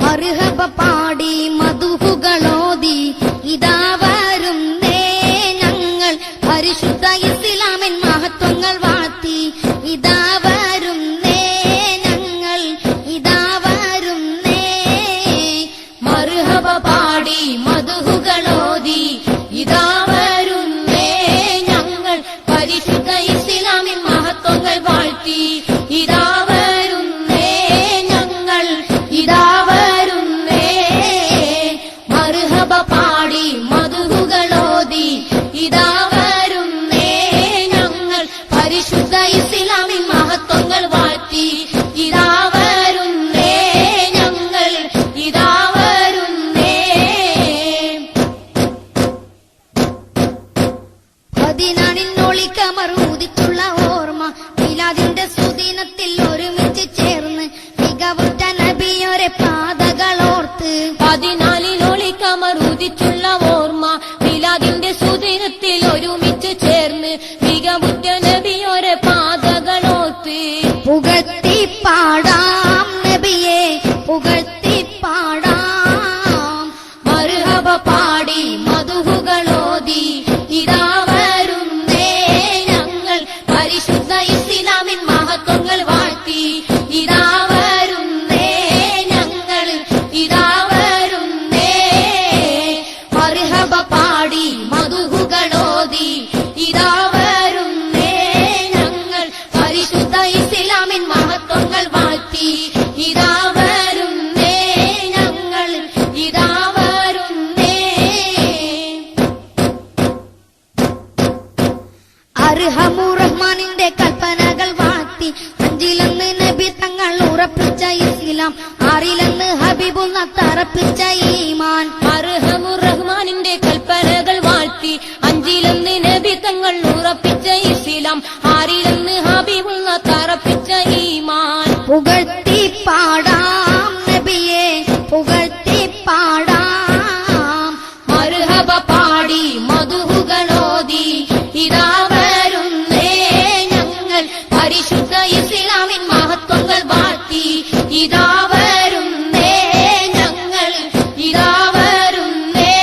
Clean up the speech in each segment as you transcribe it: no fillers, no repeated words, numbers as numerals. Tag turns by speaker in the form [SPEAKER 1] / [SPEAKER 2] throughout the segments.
[SPEAKER 1] മർഹബ പാടി മധുഹുകളോതി ഇതാ വരുന്നേ ഞങ്ങൾ പരിശുദ്ധ ഇസ്ലാമിൻ മഹത്വങ്ങൾ വാഴ്ത്തി ഇതാ വരുന്നേ ഞങ്ങൾ ഇതാ വരുന്നേ മർഹബ പാടി മധുഹുകളോതി ഇതാ വരുന്നേ ഞങ്ങൾ പരിശുദ്ധ ഇസ്ലാമിൻ മഹത്വങ്ങൾ വാഴ്ത്തി ഇതാ വരുന്നേ ഞങ്ങൾ ഇതാ വരുന്നേ മർഹബ പാടി മധുഹുകളോതി ഇതാ വരുന്നേ ഞങ്ങൾ പരിശുദ്ധ ഇസ്ലാമിൻ മഹത്വങ്ങൾ വാഴ്ത്തി ഇതാ വരുന്നേ ഞങ്ങൾ ഇതാ വരുന്നേ 14 ഒളിക്കമർ ഉദിച്ചുള്ള ഓർമ്മ മീലാദിന്റെ സുദിനത്തിൽ ഒരുമിച്ച് ചേർന്ന് മികവുറ്റ നബിയോരെ പാതകളോർത്ത്
[SPEAKER 2] 14 ഒളിക്കമർ ഉദിച്ചുള്ള ഓർമ്മ മീലാദിന്റെ സുദിനത്തിൽ ഒരുമിച്ച് ചേർന്ന് മികവുറ്റ നബിയോരെ പാതകളോർത്ത്
[SPEAKER 1] പുകഴ്ത്തി പാടാം നബിയെ പുകഴ്ത്തി പാടാം
[SPEAKER 2] മർഹബ പാടി മധുഹുകളോതി ഇതാ വരുന്നേ ഞങ്ങൾ പരിശുദ്ധ ഇസ്ലാമിൻ മഹത്വങ്ങൾ വാഴ്ത്തി ഇതാ വരുന്നേ ഞങ്ങൾ ഇതാ വരുന്നേ മർഹബ പാടി മധുഹുകളോതി ഇതാ വരുന്നേ ഞങ്ങൾ പരിശുദ്ധ ഇസ്ലാമിൻ മഹത്വങ്ങൾ വാഴ്ത്തി ഇതാ വരുന്നേ ഞങ്ങൾ ഇതാ വരുന്നേ
[SPEAKER 1] അർഹമുർ റഹ്മാനിന്റെ കൽപ്പനകൾ വാഴ്ത്തി 5 നബി തങ്ങൾ ഉറപ്പിച്ച ഇസ്ലാം 6 ഹബീബുള്ള തറപ്പിച്ച ഈമാൻ
[SPEAKER 2] അർഹമുർ റഹ്മാനിന്റെ കൽപ്പനകൾ വാഴ്ത്തി 5 നബി തങ്ങൾ ഉറപ്പിച്ച ഇസ്ലാം 6 ഹബീബുള്ള തറപ്പിച്ച ഈമാൻ
[SPEAKER 1] പുകഴ്ത്തി പാടാം നബിയെ പുകഴ്ത്തി പാടാം
[SPEAKER 2] മർഹബ പാടി മധുഹുകളോതി ഇതാ വരുന്നേ ഞങ്ങൾ പരിശുദ്ധ ഇസ്ലാമിൻ മഹത്വങ്ങൾ വാഴ്ത്തി ഇതാ വരുന്നേ ഞങ്ങൾ ഇതാ വരുന്നേ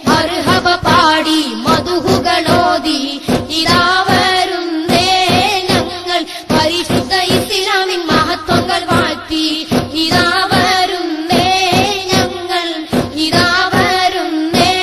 [SPEAKER 2] മർഹബ പാടി മധുഹുകളോതി ഇതാ വരുന്നേ ഞങ്ങൾ പരിശുദ്ധ ഇസ്ലാമിൻ മഹത്വങ്ങൾ വാഴ്ത്തി ഇതാ വരുന്നേ ഞങ്ങൾ ഇതാ വരുന്നേ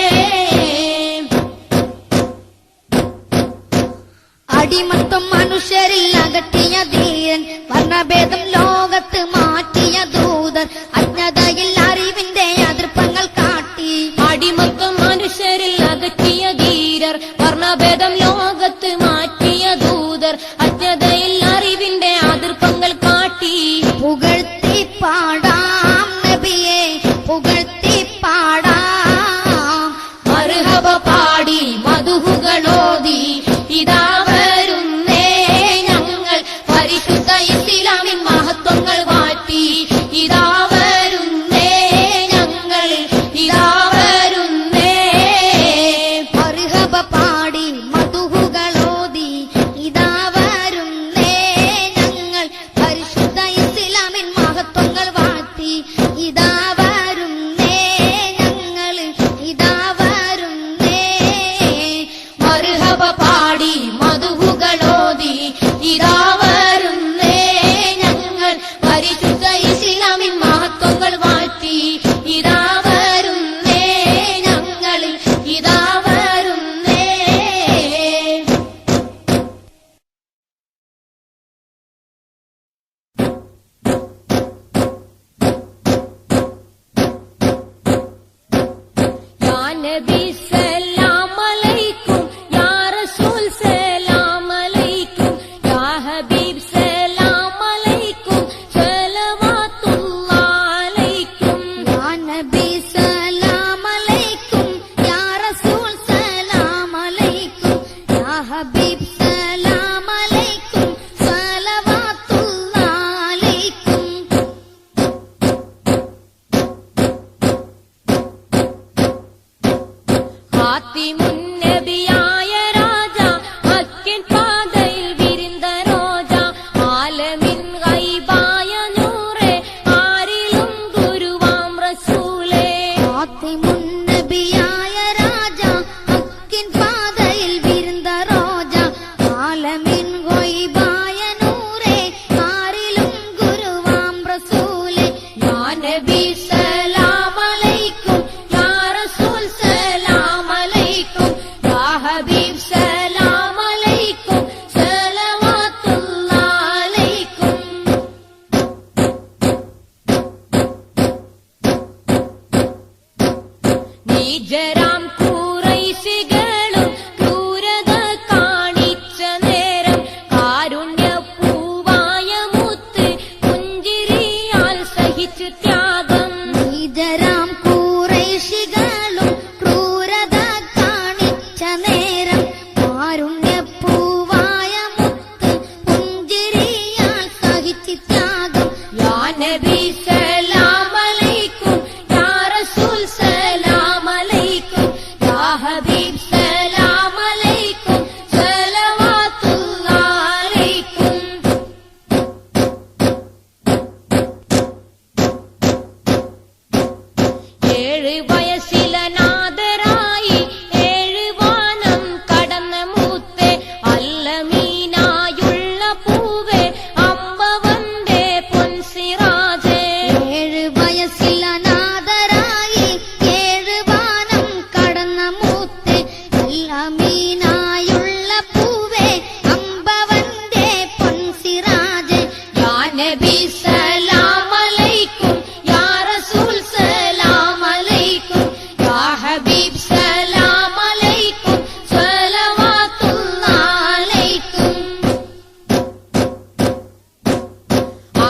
[SPEAKER 1] അടിമത്തം മനുഷ്യരിൽ അകറ്റിയ ധീരൻ വർണ്ണഭേദം ലോകത്ത് മാറ്റിയ ദൂതൻ അജ്ഞതയിൽ അറിവിന്റെ അതിർപ്പങ്ങൾ കാട്ടി
[SPEAKER 2] അടിമത്തം മനുഷ്യരിൽ അകറ്റിയ ധീരർ വർണ്ണഭേദം ലോകത്ത് മാറ്റിയ ദൂതർ അജ്ഞതയിൽ അറിവിന്റെ അതിർപ്പങ്ങൾ കാട്ടി
[SPEAKER 1] പുകഴ്ത്തി പാടാം നബിയെ പുകഴ്ത്തി പാടാം
[SPEAKER 2] മർഹബ പാടി മധുഹുകളോതി ഇതാ വരുന്നേ ഞങ്ങൾ പരിശുദ്ധ ഇസ്ലാമിൻ മഹത്വങ്ങൾ വാഴ്ത്തി ഇതാ വരുന്നേ ഞങ്ങൾ ഇതാ വരുന്നേ
[SPEAKER 1] മർഹബ പാടി മധുഹുകളോതി ഇതാ വരുന്നേ ഞങ്ങൾ പരിശുദ്ധ ഇസ്ലാമിൻ മഹത്വങ്ങൾ വാഴ്ത്തി ഇതാ വരുന്നേ ഞങ്ങൾ ഇതാ വരുന്നേ
[SPEAKER 2] മർഹബ പാടി മധുഹുകളോതി ഇതാ വരുന്നേ ഞങ്ങൾ പരിശുദ്ധ ഇസ്ലാമിൻ മഹത്വങ്ങൾ വാഴ്ത്തി ഇതാ വരുന്നേ ഞങ്ങൾ ഇതാ വരുന്നേ യാ നബി സലാം അലൈക്കും യാ റസൂൽ സലാം അലൈക്കും യാ ഹബീബ് സലാം അലൈക്കും സലവാത്തുല്ലാഹ് അലൈക്കും
[SPEAKER 1] യാ നബി സലാം അലൈക്കും യാ റസൂൽ സലാം അലൈക്കും യാ ഹബീബ് സലാം അലൈക്കും സലവാത്തുല്ലാഹ് അലൈക്കും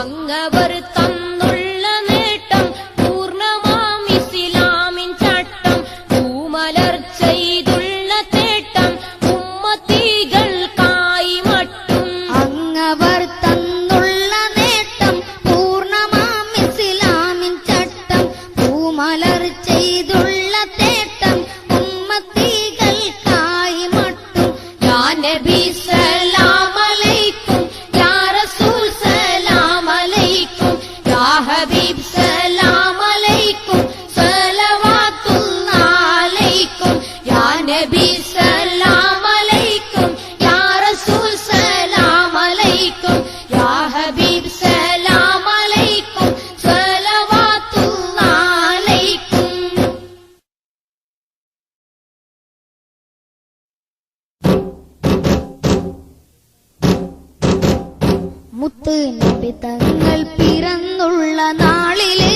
[SPEAKER 2] അങ്ങവർ തന്നുള്ള നേട്ടം പൂർണ്ണമാം ഇസ്ലാമിൻ ചട്ടം പൂമലർ ചെയ്തുള്ള തേട്ടം ഉമ്മത്തികൾക്കായി മട്ടും
[SPEAKER 1] അങ്ങവർ തന്നുള്ള നേട്ടം പൂർണ്ണമാം ഇസ്ലാമിൻ ചട്ടം പൂമലർ ചെയ്തുള്ള തേട്ടം ഉമ്മത്തികൾക്കായി മട്ടും
[SPEAKER 2] യാ നബി സലാം അലൈക്കും യാ റസൂൽ സലാം അലൈക്കും യാ ഹബീബ് സലാം അലൈക്കും സ്വലവാത്തുല്ലാഹ് അലൈക്കും യാ നബി സലാം അലൈക്കും യാ റസൂൽ സലാം അലൈക്കും യാ ഹബീബ് സലാം അലൈക്കും സ്വലവാത്തുല്ലാഹ് അലൈക്കും.
[SPEAKER 1] മുത്ത് നബി തങ്ങൾ പിറന്നുള്ള നാളില്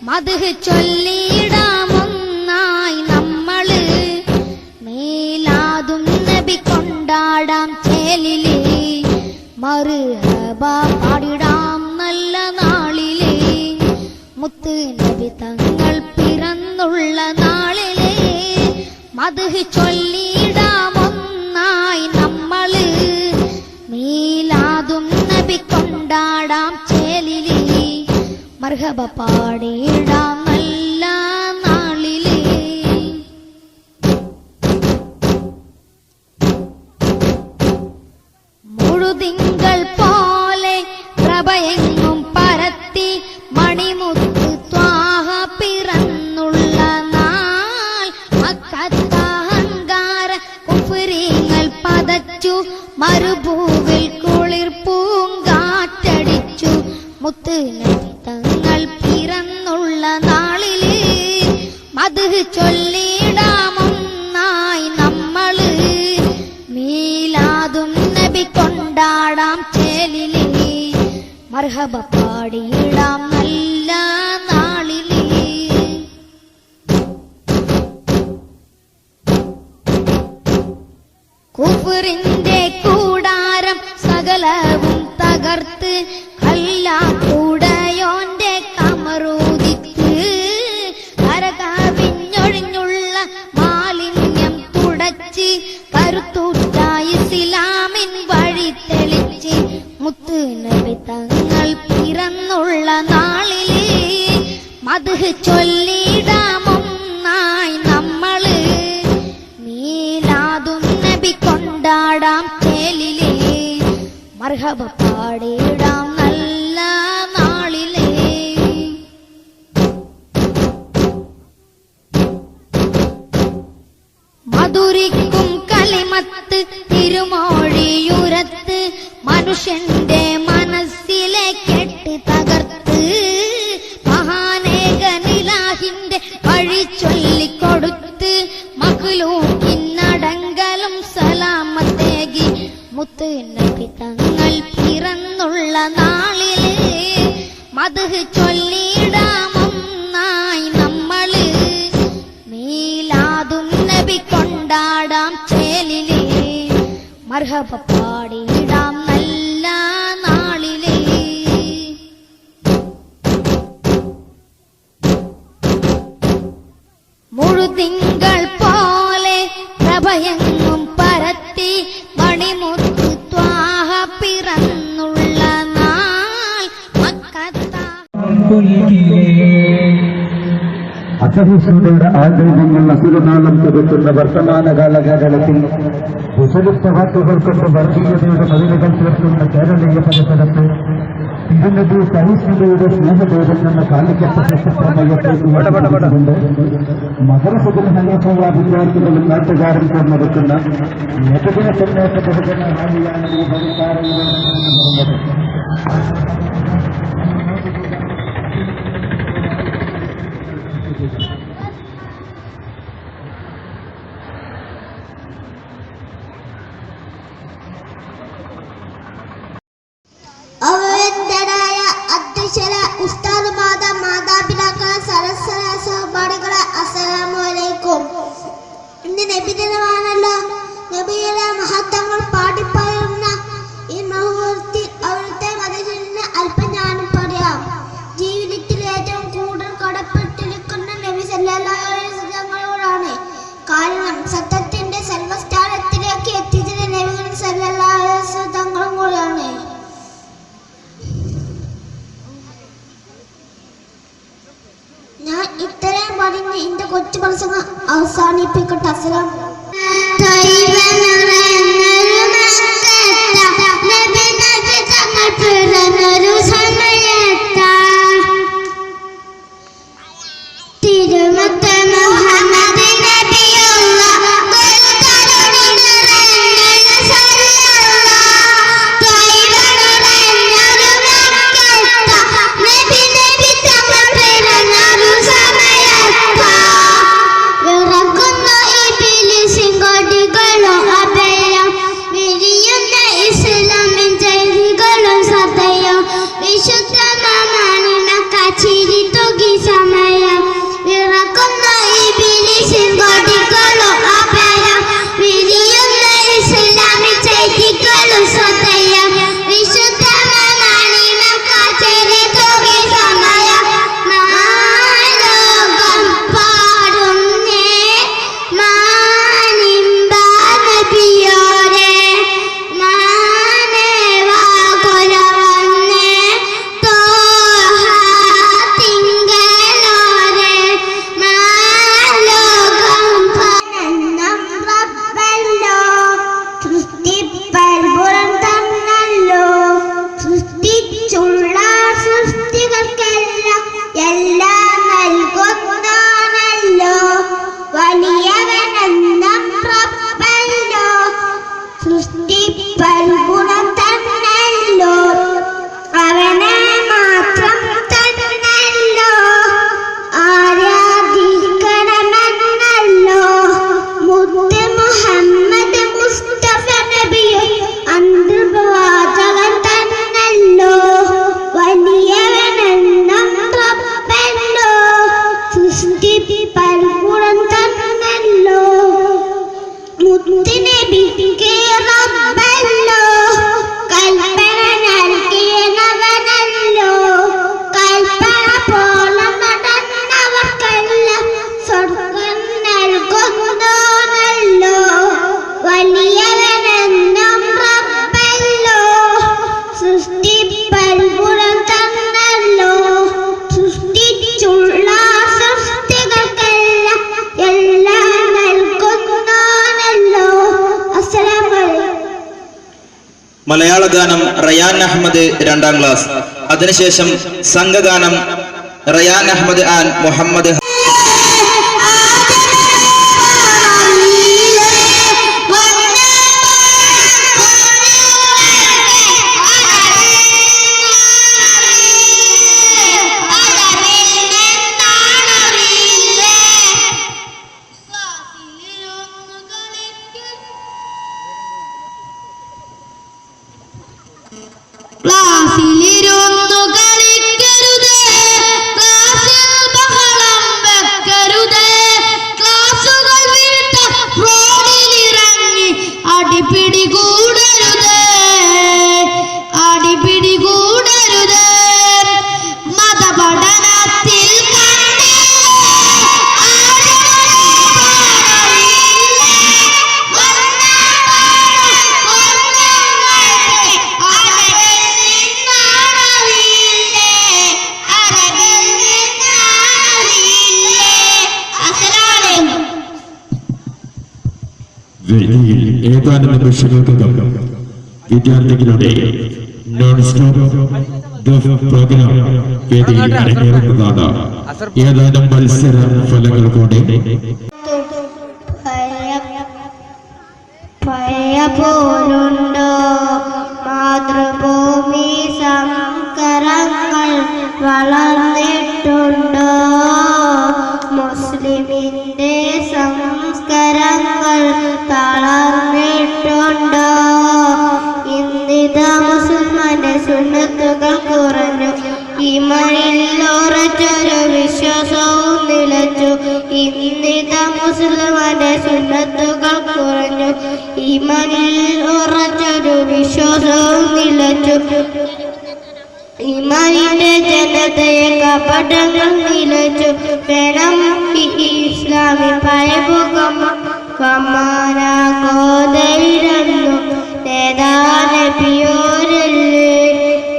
[SPEAKER 1] മദ്ഹ് ചൊല്ലിടാമൊന്നായി നമ്മള് മീലാദും നബി കൊണ്ടാടാം ചേലില് മർഹബ പാടിടാം നല്ല നാളില് മുത്ത് നബി തങ്ങൾ പിറന്നുള്ള നാളില് മദ്ഹ് ചൊല്ലിടാമൊന്നായി നമ്മള് മീലാദും നബി കൊണ്ടാടാം ചേലില് മർഹബ പാടിടാം നല്ല നാളില് മുഴുതിങ്കൾ പോലെ പ്രഭയെങ്ങും പരത്തി മണിമുത്ത് ത്വാഹ പിറന്നുള്ള നാൾ മക്കത്തഹങ്കാര കുഫ്രീങ്ങൾ പതച്ചു മരുഭൂവിൽ കുളിർ പൂങ്കാറ്റടിച്ചു മുത്ത് നബി തങ്ങൾ പിറന്നുള്ള നാളില് മദ്ഹ് ചൊല്ലിടാമൊന്നായി നമ്മള് മീലാദും നബി കൊണ്ടാടാം ചേലില് മർഹബ പാടിയിടാം നല്ല നാളില് കുഫറിന്റെ കൂടാരം സകലവും തകർത്ത് കല്ലാക്കൂടയോന്റെ കമറൂതിത്ത് കരകവിഞ്ഞൊഴിഞ്ഞുള്ള മാലിന്യം തുടച്ച് കരുത്തൂറ്റ ഇസ്ലാമിൻ വഴി തെളിച്ച് മുത്ത് നബി തങ്ങൾ പിറന്നുള്ള നാളില് മദ്ഹ് ചൊല്ലിടാമൊന്നായി നമ്മള് മീലാദും നബി കൊണ്ടാടാം ചേലില് മർഹബ പാടിടാം നല്ല നാളില് മധുരിക്കും കലിമത്ത് തിരുമോഴിയുരത്ത് മനുഷ്യന്റെ മനസ്സിലെ കെട്ട് തകർത്ത് മഹാനേകനിലാഹിന്റെ വഴി ചൊല്ലിക്കൊടുത്ത് മഖ്ലൂക്കിനടങ്കലും സലാമത്തേകി മുത്ത് നബി തങ്ങൾ പിറന്നുള്ള നാളില് മദ്ഹ് ചൊല്ലിടാമൊന്നായി നമ്മള് മീലാദും നബി കൊണ്ടാടാം ചേലില് മർഹബ പാടിയിടാം നല്ല നാളില് മുഴുതിങ്കൾ പോലെ പ്രഭയെങ്ങും പരത്തി മണിമുത്ത് ത്വാഹ പിറന്നുള്ള നാൾ മക്കത്ത
[SPEAKER 3] അസഹിഷ്ണുതയുടെ ആഗ്രഹങ്ങൾ അസുരനാളം തുറക്കുന്ന വർത്തമാന കാലഘട്ടത്തിൽ കുശലിപ്രവാസികൾ കൊണ്ട് വർഗീയതയുടെ മതിലുകൾ തീർക്കുന്ന കേരളീയ പരിസരത്ത് ഇതിനത് സഹിഷ്ണുതയുടെ സ്നേഹബോധം എന്ന കാലിക്കപ്പെട്ട പ്രമേയത്തേക്കുകൊണ്ട് മദ്രസകൾ ഹനീഫുള്ള വിദ്യാർത്ഥികളും നാട്ടുകാരും ചേർന്നെടുക്കുന്ന ഏകദിന സന്യാസ പ്രവർത്തന റാലിയാണ് ഈ പരിഷ്കാരങ്ങളിൽ നടന്നത്.
[SPEAKER 4] അവന്റരായ അധ്യക്ഷര ഉസ്താദുമാത മാതാപിതാക്കളെ സരസ്വര സഹപാഠികളെ അസ്സലാമു അലൈക്കും. ഇന്ന് നബിദിനമാണല്ലോ. നബിയുടെ മഹത്വങ്ങൾ പാടിപ്പറയുന്ന ഈ മുഹൂർത്തത്തിൽ അവിടുത്തെ മതചൊല്ലിന് അല്പം പറഞ്ഞ് എന്റെ കൊച്ചു പ്രസംഗം അവസാനിപ്പിക്കട്ടെ. അസ്സലാം.
[SPEAKER 5] മലയാള ഗാനം റയാൻ അഹമ്മദ് 2ാം ക്ലാസ്. അതിനുശേഷം സംഘഗാനം റയാൻ അഹമ്മദ് ആൻഡ് മുഹമ്മദ്.
[SPEAKER 2] ക്ലാസ്സിലിരുന്നു കളിക്കരുതേ, ക്ലാസ്സിൽ ബഹളം വെക്കരുതേ, ക്ലാസുകൾ വിട്ട റോഡിലിറങ്ങി അടിപിടി കൂടരുതേ, അടിപിടി കൂടരുതേ. മതപഠനത്തിൽ
[SPEAKER 6] വേദിയിൽ ഏതാനും നിമിഷങ്ങൾക്കകം വിദ്യാർത്ഥികളുടെ നോൺ സ്റ്റോപ്പ് ദഫ് പ്രോഗ്രാം വേദിയിൽ അരങ്ങേറുന്നതാണ്. ഏതാനും മത്സര ഫലങ്ങൾ കൂടെ
[SPEAKER 4] പഴയ പോലുണ്ടോ മാതൃഭൂമി സംസ്കരങ്ങൾ വളർന്നിട്ടുണ്ടോ, മുസ്ലിമിന്റെ സംസ്കരങ്ങൾ തളർന്നിട്ടുണ്ടോ. ഇന്നിതാ മുസൽമാന്റെ സുന്നത്തുകൾ കുറഞ്ഞു, ഈമാനിൽ ഉറച്ചൊരു വിശ്വാസവും നിലച്ചു. ഇന്നിതാ മുസൽമാന്റെ സുന്നത്തുകൾ കുറഞ്ഞു, ഈമാനിൽ ഉറച്ചൊരു വിശ്വാസവും നിലച്ചു. ഈമാനിന്റെ ജനതയെ കപടങ്ങൾ നിലച്ചു. വേണം ഇസ്ലാമി പഴമുഖം കമാനാകോതയിടുന്നു നേതാനബിയോരല്ലേ.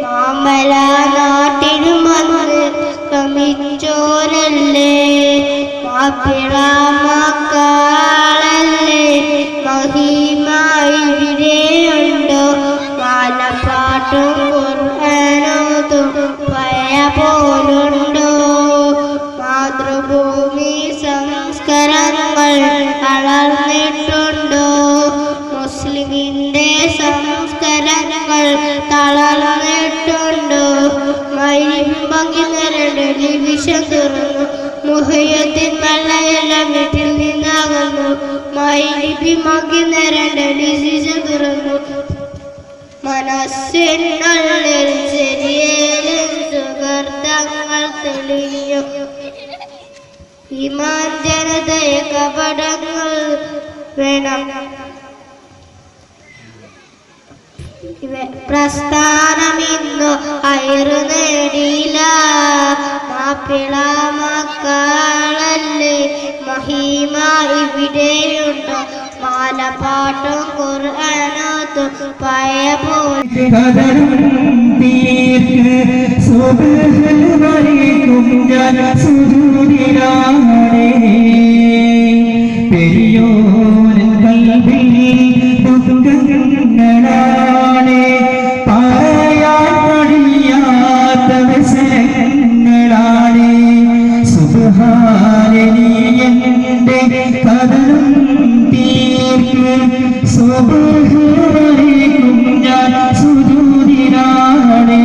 [SPEAKER 4] മാമല നാട്ടിനു വന്ന് ശ്രമിച്ചോരല്ലേ,
[SPEAKER 2] മക്കളല്ലേ മഹിമ ഇവിടെയുണ്ടോ വാനപ്പാട്ടും ഖുർആനോതും പയ പോലുണ്ടോ മാതൃഭൂമി സംസ്കരണങ്ങൾ തളർന്നിട്ടുണ്ടോ മുസ്ലിമിന്റെ സംസ്കരണങ്ങൾ തളർന്നിട്ടുണ്ടോ മൈമ്പങ്ങി നിരണ്ട് ഡിവിഷൻ തുറന്നു മുഹയ്യദ്ദീൻ മല്ലയെല്ലാം വീട്ടിൽ നിന്നാകുന്നു മൈലിപി മങ്ങി നിരണ്ട് ഡിവിഷൻ തുറന്നു മനസ്സിനുള്ളിൽ ശരിയേലും സുഹൃത്തങ്ങൾ തെളിഞ്ഞു ഇമാൻ ജനതയെ കപടങ്ങൾ വേണം പ്രസ്ഥാനമിന്നു അയറു നേടിയില്ല മാപ്പിള മക്കളല്ലേ മഹിമ ഇവിടെയുണ്ടോ മാലപ്പാട്ടും ഖുർആനോതും പയ പോലെ
[SPEAKER 3] പെരിയോരൻ കൽവിൽ ദുഃഖങ്ങളാണ് പറയാൻ കഴിയാത്ത വ്യസനങ്ങളാണ് സുബ്ഹാനനിയന്റെ കഥനം തീർക്ക് സുബ്ഹാനക്കും ഞാൻ സുജൂദിലാണ്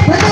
[SPEAKER 2] What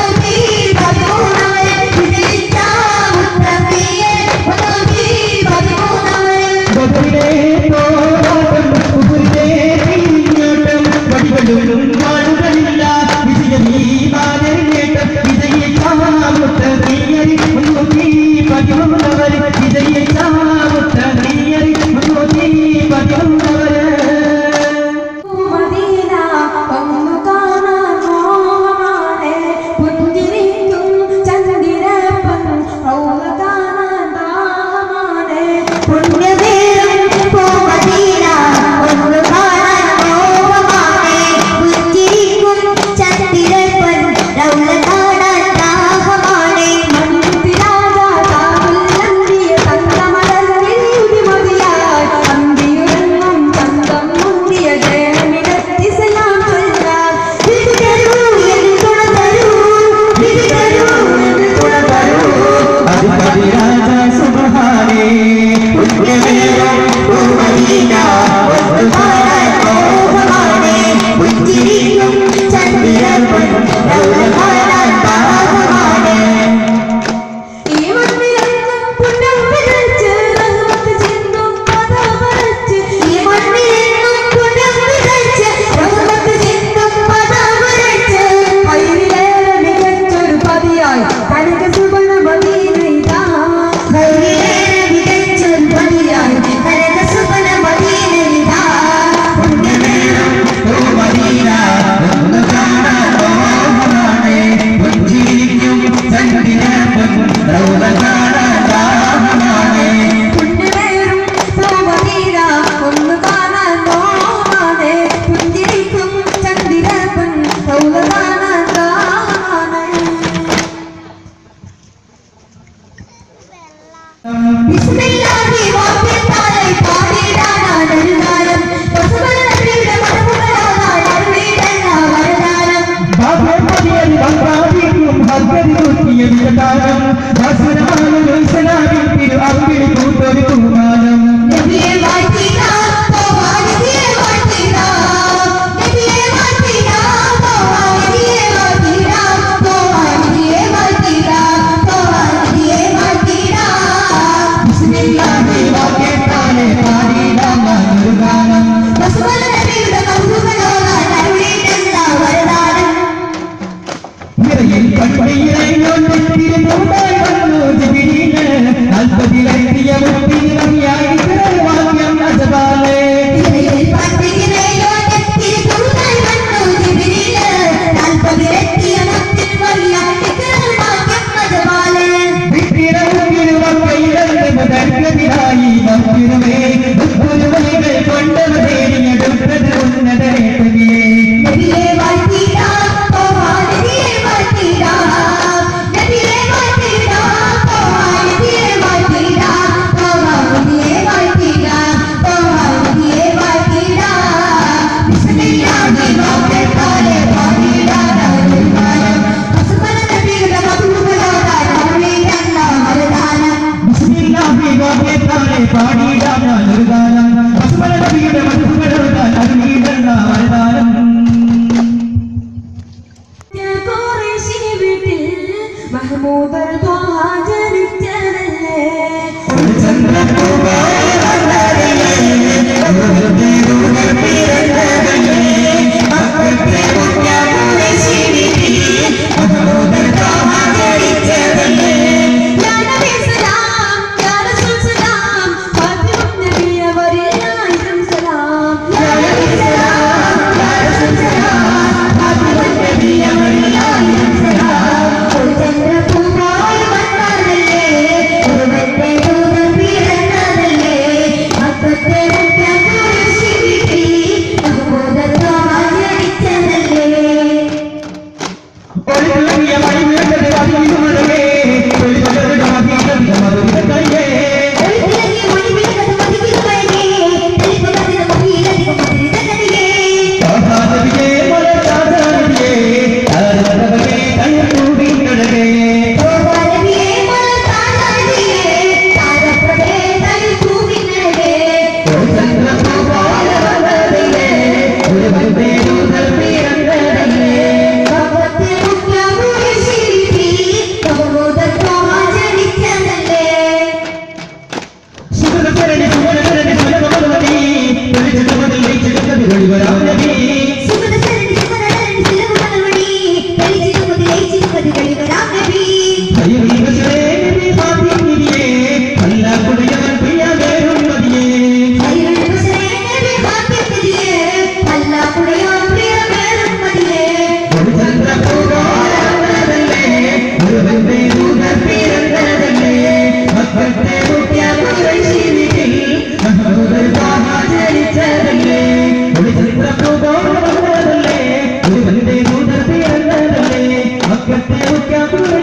[SPEAKER 2] Come on.
[SPEAKER 3] ദേവത്യാ